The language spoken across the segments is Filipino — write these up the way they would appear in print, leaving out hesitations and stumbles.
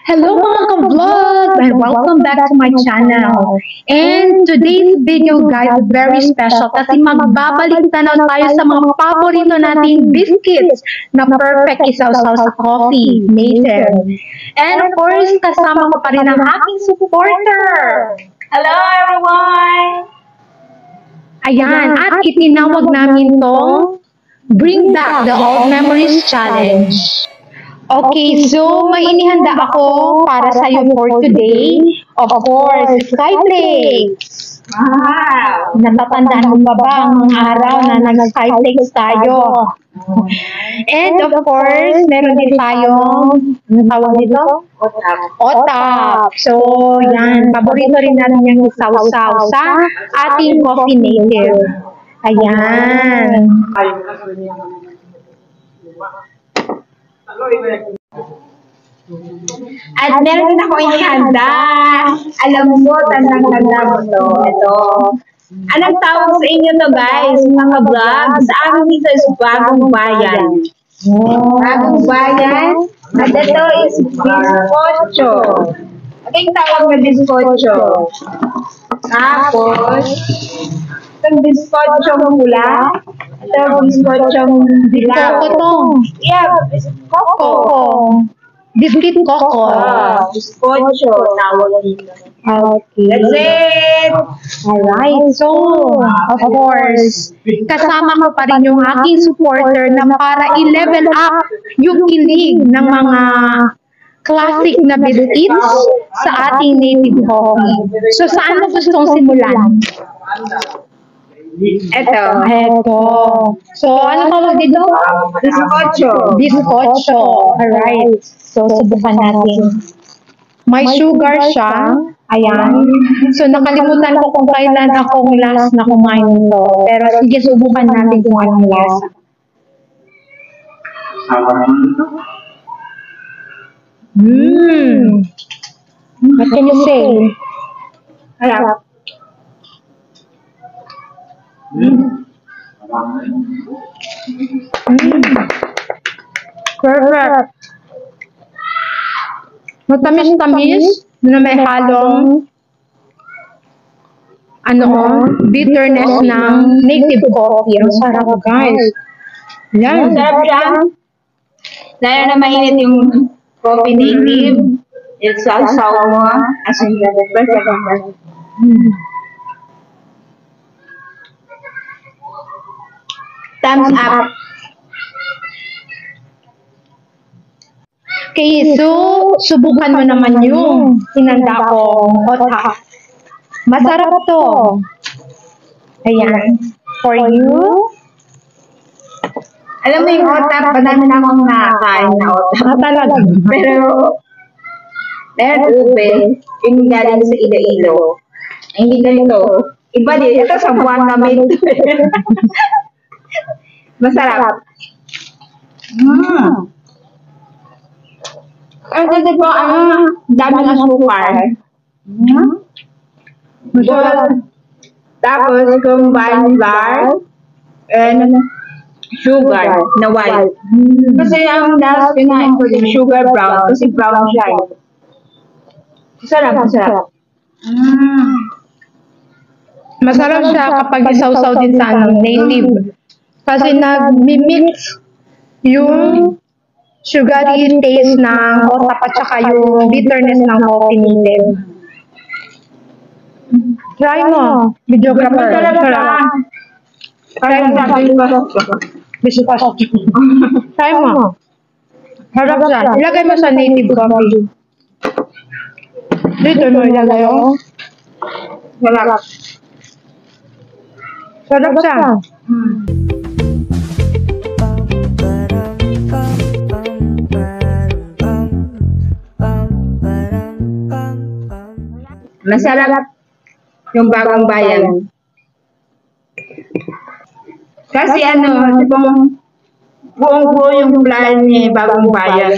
Hello mga ka-vlog and welcome back to my channel. And today's video guys is very special kasi magbabalik tanaw tayo sa mga paborito nating biscuits na perfect isaw-saw sa coffee, native. And of course, kasama ko pa rin ang aking supporter. Hello everyone! Ayan, at itinawag namin tong Bring Back the Old Memories Challenge. Okay, so may inihanda ako para sa iyo for today. Of course, Skyflakes. Wow! Natatandaan mo pa ba ang mga araw na nag-Skyflakes tayo? And of course, meron din tayong, ano tawag dito? Otap. So, yan. Paborito rin natin yung sausaw sa ating coffee native. Ayan. At meron din ako ihanda. Alam mo, tandang-tanda mo to. Ito. Anong tawag sa inyo to guys, mga vlog? Sa amin dito is Bagong Bayan. Bagong Bayan. At ito is bizcocho. Anong tawag na bizcocho? Tapos, itong bizcocho pula. Ito bizcocho dilaw. Coco. Yeah, bizcocho. Coco. Biscuit Coco. Bizcocho, tawag dito. Okay. That's it! Alright, so, of course, kasama ko pa rin yung aking supporter na para i-level up yung kilig ng mga classic na biscuits sa ating native coffee. So, saan mo gustong simulan? Ito. Eto. So, ano tawag dito? Bizcocho. Bizcocho. Alright. So, subukan natin. May sugar siya. Ayan. So, nakalimutan ko kung kailan akong last na kumain nito. Pero sige, subukan natin kung anong lasa. What can you say? Harap. Perfect. Matamis-tamis na may halong bitterness ng native coffee. Ang sarap, guys. Yan. Sarap siya. Lalo na mainit yung coffee native. It's sausaw mo. As in, perfect. Thumbs up. Okay, so, subukan mo naman yung hinanda kong otap. Masarap to. Ayan. For you. Alam mo yung otap, madami na akong nakakain na otap. Talaga. Pero, meron ube, yung galing sa Iloilo. Ay, hindi ganito. Iba din, ito sa buwan na may masarap. Ang ganda po, dami ng asukar. Masarap. Tapos, combined flour and sugar na white. Kasi ang last kinain ko yung sugar brown kasi brown siya. Masarap, masarap. Masarap siya kapag isawsaw din sa native. Kasi nag-mix yung sugary taste ng otap at saka yung bitterness ng coffee native. Try mo, videographer. Masarap siya. Try mo. Try mo. Harap siya. Ilagay mo sa native coffee. Dito mo ilagay o. Masarap. Sarap siya. Masarap yung Bagong Bayan. Kasi tipong buong-buo yung plan ni Bagong Bayan.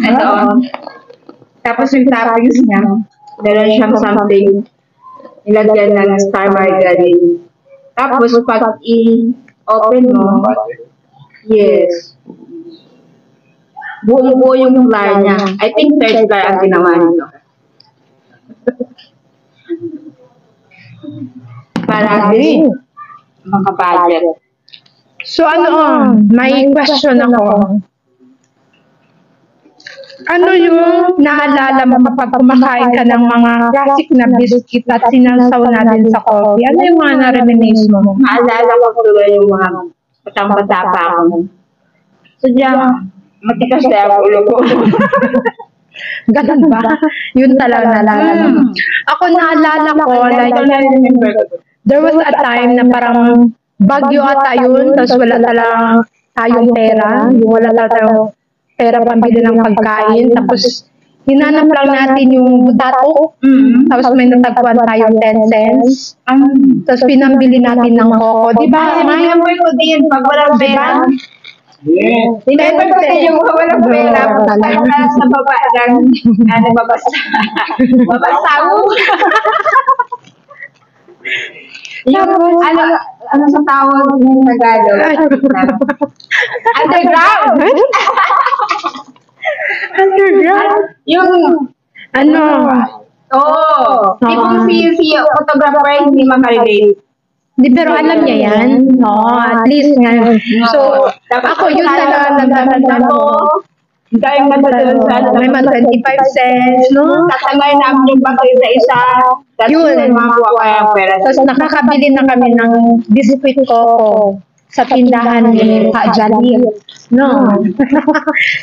Ito. Tapos yung toppings niya, meron siyang something nilagyan ng star margarine. Tapos pag i-open mo, yes. Buong-buo yung flour niya. I think third flour ang ginawa nito. Para makabudget. So may question ako. Ano yung naalala mo kapag kumakain ka ng mga classic na biscuit at sinansaw natin sa coffee? Ano yung mga na-reminisce mo? Naalala ko tuloy yung mga patang-bata pa ako. Sadya, matikas na ang ulo ko. Ganun ba? Yun talaga naalala mo. Ako naalala ko, like, there was a time na parang bagyo ata yun, tapos wala talagang tayong pera, wala talagang pera pambili ng pagkain, tapos hinanap lang natin yung butato, tapos may natagpuan tayong 10 cents, tapos pinambili natin ng koko, di ba? Remember ko din, pag walang pera. Remember ko din yung walang pera, sa baba ng, babasaw. Yung, ano sa tawag ng Tagalog? Underground! Underground? Yung, Ano? tipong si photographer hindi makarelate. Di, pero alam niya yan. No, at least nga. So, ako yun talaga nagdadala ko. Dahil nga doon sa May mga 25 cents, no? tatangay namin yung bakit sa isa. Yun. Makuha ko yung pera. Tapos nakakabili na kami ng biscuit ko sa tindahan ni Pa Jalil. No.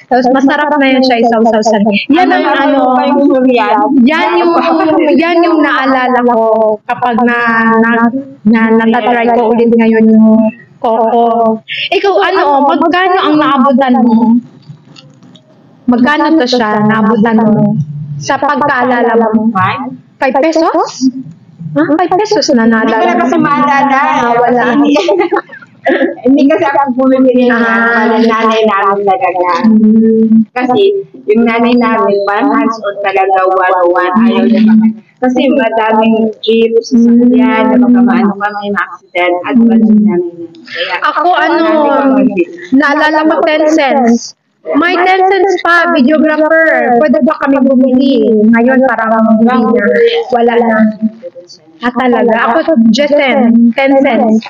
Tapos masarap na yun siya isaw-saw sa. Yan ang ano, yan yung naalala ko kapag natatry ko ulit ngayon yung koko. Ikaw magkano ang naabutan mo? Magkano to siya, naabutan mo? Sa pagkaalala mo? 5 pesos? 5 pesos na Hindi ko naalala na kasi maalala. Wala. Hindi kasi ako bumibili ng nanay namin talaga. Kasi yung nanay namin, parang hands-on talaga, one-on-one. Ayaw na kasi madaming jeeps, sasakyan, napagkamaan kami, ma-accident, at wala namin. Ako naalala ko 10 cents. May 10 cents pa, videographer. Pwede ba kami bumili? Ngayon parang hindi na. Wala na. Talaga. Ako, just 10 cents.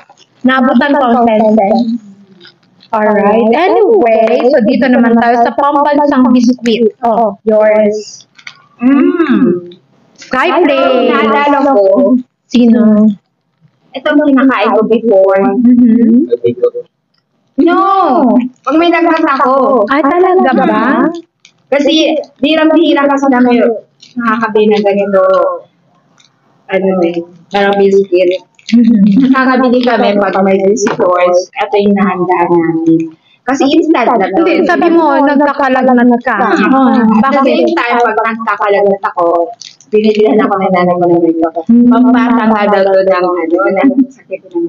Naabutan ko ang 10 cents. Alright. Anyway, so dito naman tayo sa pambansang biscuit. Yours. Skyplay. Naalala ko, Sino? ito ang kinakain ko before. No! Pag may nagkas ako. Ay, talaga ba? Kasi, bihira kasi namin nakakabili ng ganito. Parang biscuit. Nakakabili kami pag may visitors. Ito yung nahandaan namin. Kasi instant na to. Hindi, sabi mo, nagkakalagnat ka. Kasi yung time pag nagkakalagnat ako, binilihan ako ng nanay ko ng ganito. Pampata nga daw doon ng sakit ng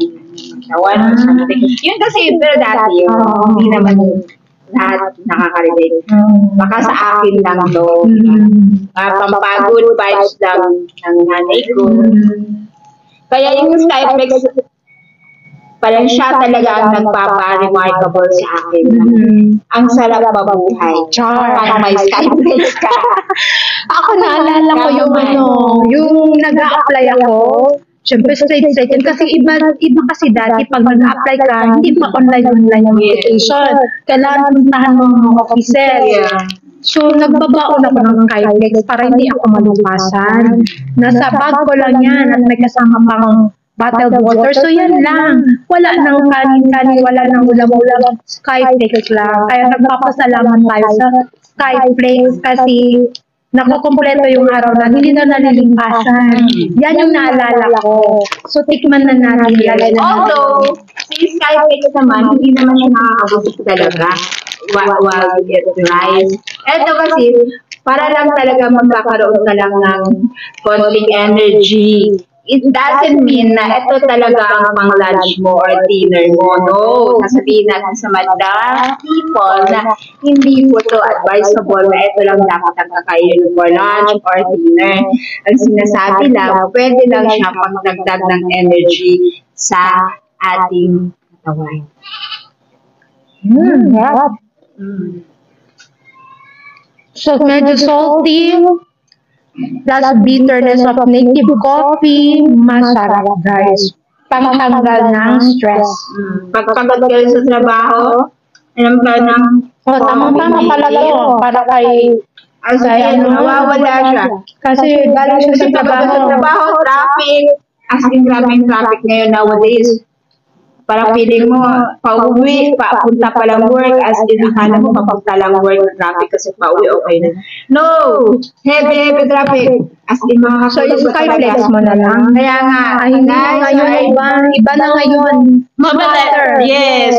katawan or something. Yun kasi, pero dati, hindi naman lahat nakaka-relate. Baka sa akin lang to. Pampagod vibes lang ng nanay ko. Kaya yung Skyflex, parang siya talaga ang nagpapa-remarkable sa akin. Ang sarap mabuhay. Parang may Skyflex ka. Ako naalala ko yung nag-a-apply ako. Siyempre, straight second. Kasi iba kasi dati, pag nag-apply ka, hindi pa online yung application. Kailangan puntahan mo mga officer. So, nagbabaon ako ng Skyflex para hindi ako malupasan. Nasa bag ko lang yan at may kasama pang bottled water. So, yan lang. Wala nang kanin-kanin, wala nang ulam-ulam. Skyflex lang. Kaya nagpapasalamat tayo sa Skyflex kasi nakukumpleto yung araw na hindi na nalilimpasan. Yan yung naalala ko. So, tikman na natin yan. Although, si Skyflex naman, hindi naman siya nakakabusog talaga while you get rice. Ito kasi, para lang talaga magkakaroon ka lang ng konting energy. It doesn't mean na ito talaga ang pang-lunch mo or dinner mo. No, sasabihin natin sa madaming people na hindi po ito advisable na ito lang dapat ang kakainin for lunch or dinner. Ang sinasabi lang, pwede lang siya pagdagdag ng energy sa ating katawan. So, medyo salty, plus bitterness of native coffee, masarap guys. Pangtanggal ng stress. Pag pagod kayo sa trabaho, alam ka ng O, tamang-tama pala to. Para kay, nawawala siya. kasi galing siya sa Kasi pagod trabaho. sa trabaho, traffic, as in grabe yung traffic ngayon nowadays. Parang feeling mo, pauwi, papunta pa lang work, as in akala mo papunta lang work, traffic kasi pauwi, okay na. No! Heavy traffic. As in mga So, yung Skyflex mo na lang. Kaya nga, Ay, hindi na ngayon, iba na ngayon. Scatter. Yes.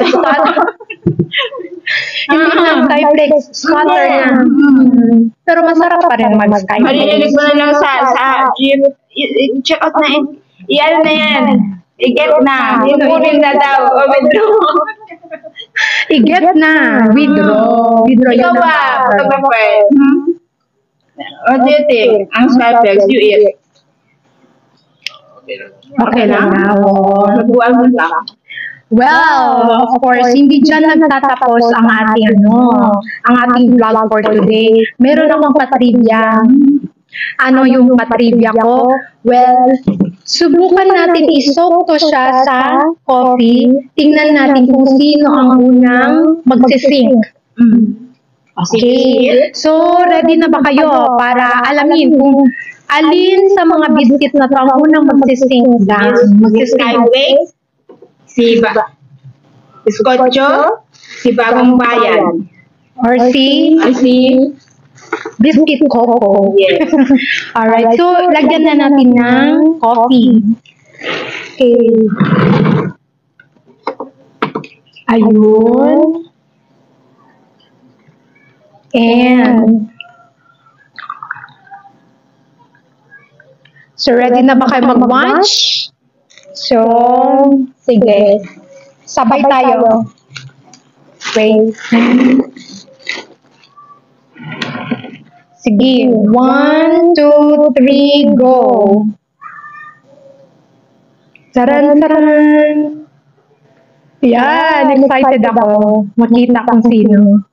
Hindi na Skyflex, scatter na. Pero masarap pa rin mag-Skyflex. Marinig mo na lang sa gym, check out na, iyan na yan. I-get na. Inumin na daw. O withdraw. I-get na. Withdraw. Withdraw Ikaw yun na. ba? Photographer. What do you think? Ang Skyflex, you eat. Okay lang na. Nagbuwag mo lang. Well, of course, hindi dyan nagtatapos ang ating ang ating vlog for today. Meron akong patrivia. Ano yung patrivia ko? Well, subukan natin isok to siya sa coffee. Tingnan natin kung sino ang unang magsisink. Okay. So, ready na ba kayo para alamin kung alin sa mga biscuit na to ang unang magsisink? Skyway, si Biskotso, si Bagong Bayan, Or si biscuit coco. yes. Alright, so lagyan na natin ng coffee. Okay. Ayun. And so ready na ba kayo mag-watch? So, sige. Sabay tayo. Wait. Sige. 1, 2, 3, go. Taran, taran. Yan, excited ako. Makita kung sino.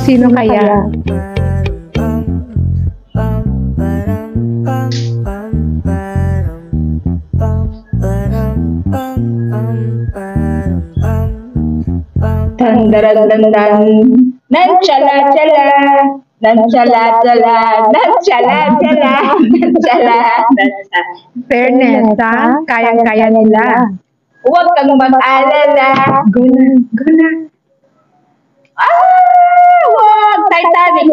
Sino kaya? Tandaran-dandan, nanchala-chala, nanchala-chala, nanchala-chala, nanchala-chala. Fairness, ha? Kaya-kaya nila. Huwag kang mag-alala. Go na, go na. Wag! Titanic!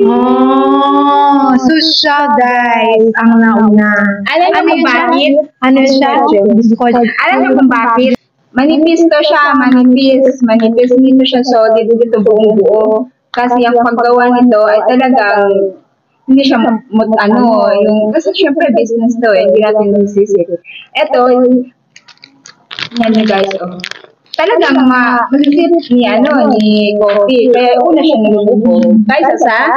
Oh, so siya, guys, ang nauna. Alam mo kung yun siya? bakit? Ano siya? Alam mo kung bakit? Manipis to siya, manipis. Manipis, hindi to siya solid, hindi to buong buo. Kasi ang paggawa nito ay talagang hindi siya kasi syempre business to hindi natin masisip. Ito, yan guys, talagang masisip ni coffee. Kaya una siya nilubog. Kaysa sa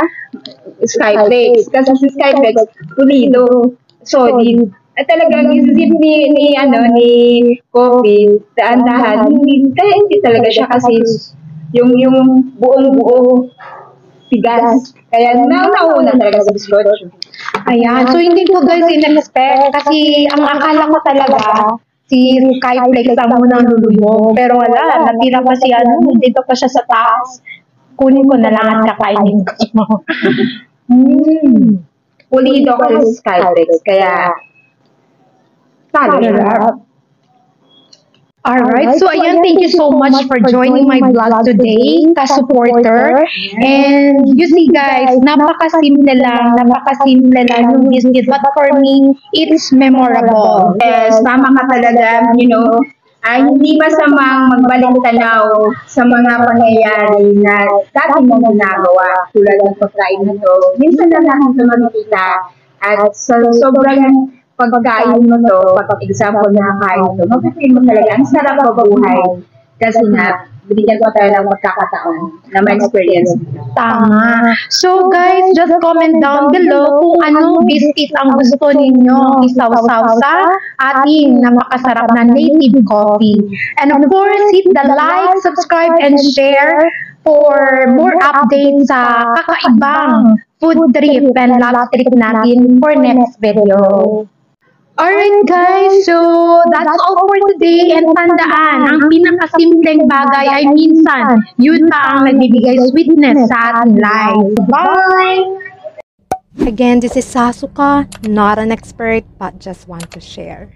Skyflex. Kasi si Skyflex, pulido, solid. At talagang isisip ni coffee, daan-dahan, hindi talaga siya kasi yung buong-buo tigas. Kaya nauna talaga sa biskotso. Ayan, so hindi ko guys in-expect kasi ang akala ko talaga si Skyflex ang unang lulubog. Pero wala, natira pa si dito pa siya sa taas. Kunin ko na lang at kakainin ko. Pulido kasi si Skyflex. Kaya talo siya. Alright, so ayan, thank you so much for joining my vlog today, ka-supporter. And you see guys, napakasimple lang yung biscuit. But for me, it's memorable. Yes, tama ka talaga, hindi masamang magbalik tanaw sa mga pangyayari na dati mong ginagawa tulad ng pagkain na to. Minsan lang natin ito makikita at sa sobrang pagkain mo to, pag example na kain to, mapipil mo talaga, ang sarap mabuhay. Kasi na, binigyan ko tayo ng magkakataon na ma-experience. Tama. So guys, just comment down below kung anong biscuit ang gusto ninyo isaw-saw sa ating napakasarap na native coffee. And of course, hit the like, subscribe, and share for more updates sa kakaibang food trip and love trip natin for next video. Alright guys, so that's all for today, and tandaan, ang pinakasimpleng bagay ay minsan, yun pa ang nagbibigay sweetness sa ating life. Bye! Again, this is Sasuka, not an expert, but just want to share.